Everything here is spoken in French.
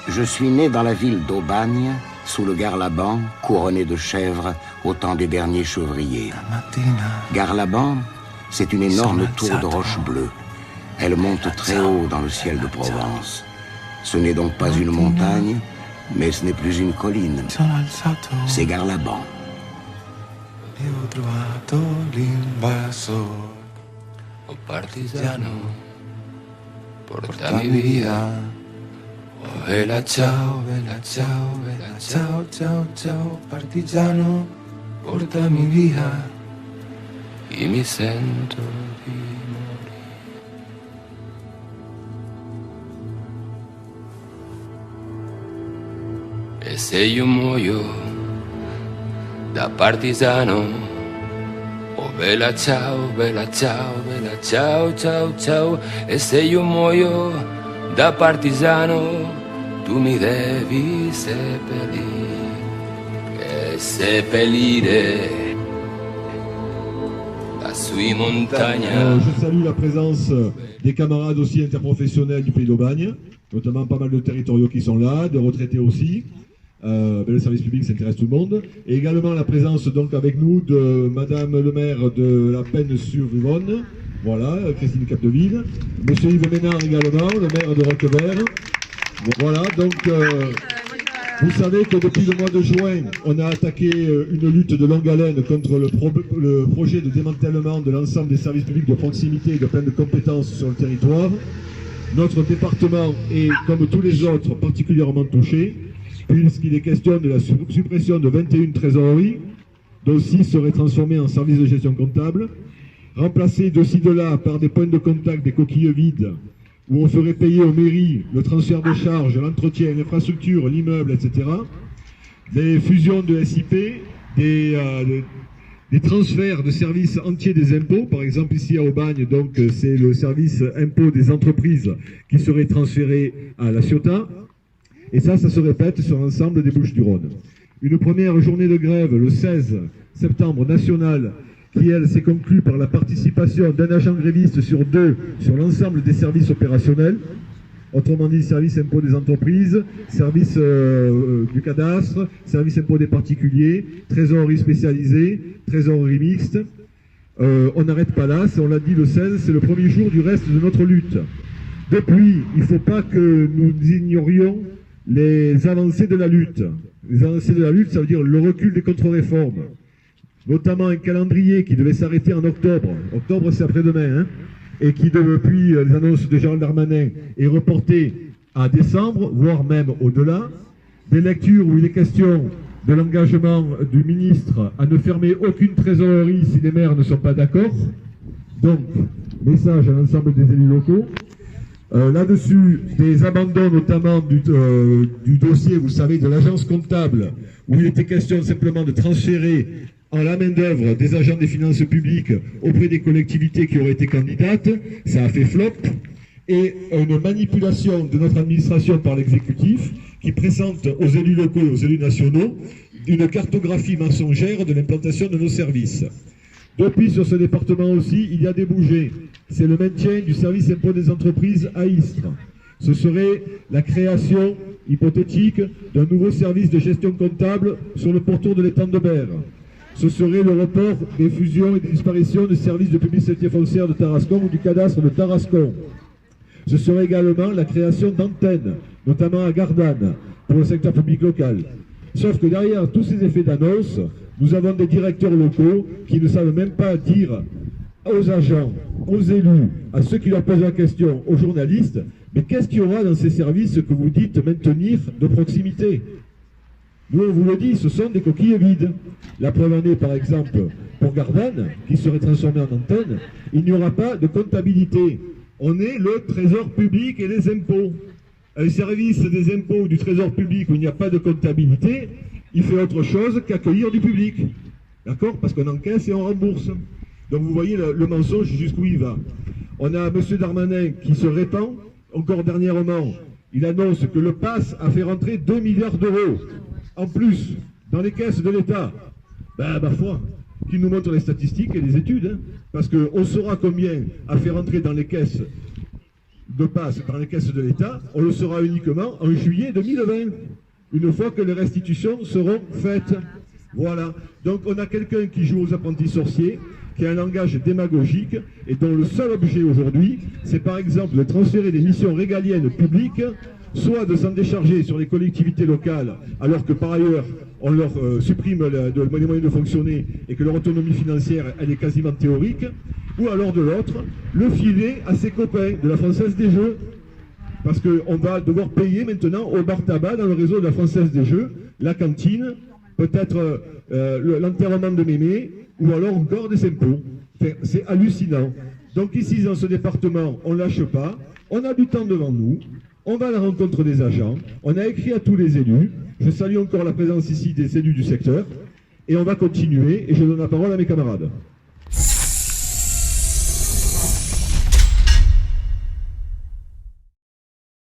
Je suis né dans la ville d'Aubagne, sous le Garlaban, couronné de chèvres au temps des derniers chevriers. Garlaban, c'est une énorme tour de roche bleue. Elle monte très haut dans le ciel de Provence. Ce n'est donc pas une montagne, mais ce n'est plus une colline. C'est Garlaban. Oh partigiano, porta mi vida. Oh vela ciao, vela ciao, vela ciao, ciao, ciao, partigiano, porta mi via. E mi sento di morire. E se io muoio da partigiano, oh bella ciao, bella ciao, bella ciao, ciao, ciao. E se io muoio da partigiano, tu mi devi seppellire, e seppellire la sui montagna. Je salue la présence des camarades aussi interprofessionnels du Pays d'Aubagne, notamment pas mal de territoriaux qui sont là, de retraités aussi. Le service public s'intéresse tout le monde. Et également la présence donc avec nous de Madame le maire de la Penne-sur-Yvonne, voilà, Christine Capdeville, Monsieur Yves Ménard également, le maire de Roquevert. Voilà, donc vous savez que depuis le mois de juin, on a attaqué une lutte de longue haleine contre le projet de démantèlement de l'ensemble des services publics de proximité et de pleine de compétences sur le territoire. Notre département est, comme tous les autres, particulièrement touché, puisqu'il est question de la suppression de 21 trésoreries, dont 6 seraient transformées en services de gestion comptable, remplacées de ci de là par des points de contact, des coquilles vides, où on ferait payer aux mairies le transfert de charges, l'entretien, l'infrastructure, l'immeuble, etc. Des fusions de SIP, des transferts de services entiers des impôts, par exemple ici à Aubagne, donc c'est le service impôt des entreprises qui serait transféré à la Ciotat. Et ça se répète sur l'ensemble des Bouches-du-Rhône. Une première journée de grève le 16 septembre nationale, qui elle s'est conclue par la participation d'un agent gréviste sur 2 sur l'ensemble des services opérationnels, autrement dit service impôt des entreprises, service du cadastre, service impôt des particuliers, trésorerie spécialisée, trésorerie mixte. On n'arrête pas là, on l'a dit le 16, c'est le premier jour du reste de notre lutte. Depuis, il ne faut pas que nous ignorions les avancées de la lutte. Les avancées de la lutte, ça veut dire le recul des contre-réformes. Notamment un calendrier qui devait s'arrêter en octobre. Octobre, c'est après-demain, hein, et qui, depuis les annonces de Gérald Darmanin, est reporté à décembre, voire même au-delà. Des lectures où il est question de l'engagement du ministre à ne fermer aucune trésorerie si les maires ne sont pas d'accord. Donc, message à l'ensemble des élus locaux. Là-dessus, des abandons notamment du dossier, vous savez, de l'agence comptable, où il était question simplement de transférer en la main-d'œuvre des agents des finances publiques auprès des collectivités qui auraient été candidates. Ça a fait flop. Et une manipulation de notre administration par l'exécutif qui présente aux élus locaux et aux élus nationaux une cartographie mensongère de l'implantation de nos services. Depuis, sur ce département aussi, il y a des bougées. C'est le maintien du service impôt des entreprises à Istres. Ce serait la création hypothétique d'un nouveau service de gestion comptable sur le pourtour de l'étang de Berre. Ce serait le report des fusions et des disparitions des services de publicité foncière de Tarascon ou du cadastre de Tarascon. Ce serait également la création d'antennes, notamment à Gardanne, pour le secteur public local. Sauf que derrière tous ces effets d'annonce, nous avons des directeurs locaux qui ne savent même pas dire aux agents, aux élus, à ceux qui leur posent la question, aux journalistes, mais qu'est-ce qu'il y aura dans ces services que vous dites maintenir de proximité? Nous, on vous le dit, ce sont des coquilles vides. La preuve en est, par exemple, pour Gardanne, qui serait transformée en antenne, il n'y aura pas de comptabilité. On est le trésor public et les impôts. Un service des impôts ou du trésor public où il n'y a pas de comptabilité, il fait autre chose qu'accueillir du public. D'accord? Parce qu'on encaisse et on rembourse. Donc vous voyez le mensonge jusqu'où il va. On a M. Darmanin qui se répand, encore dernièrement, il annonce que le PASS a fait rentrer 2 milliards d'euros en plus dans les caisses de l'État. Ben, ma foi, qui nous montre les statistiques et les études, hein, parce qu'on saura combien a fait rentrer dans les caisses de passe par les caisses de l'État, on le saura uniquement en juillet 2020, une fois que les restitutions seront faites. Voilà. Donc on a quelqu'un qui joue aux apprentis sorciers, qui a un langage démagogique et dont le seul objet aujourd'hui, c'est par exemple de transférer des missions régaliennes publiques, soit de s'en décharger sur les collectivités locales, alors que par ailleurs on leur supprime les moyens de fonctionner et que leur autonomie financière elle est quasiment théorique, ou alors de l'autre, le filer à ses copains de la Française des Jeux. Parce qu'on va devoir payer maintenant au bar tabac dans le réseau de la Française des Jeux, la cantine, peut-être l'enterrement de mémé, ou alors encore des impôts. Enfin, c'est hallucinant. Donc ici, dans ce département, on ne lâche pas, on a du temps devant nous, on va à la rencontre des agents, on a écrit à tous les élus, je salue encore la présence ici des élus du secteur, et on va continuer, et je donne la parole à mes camarades.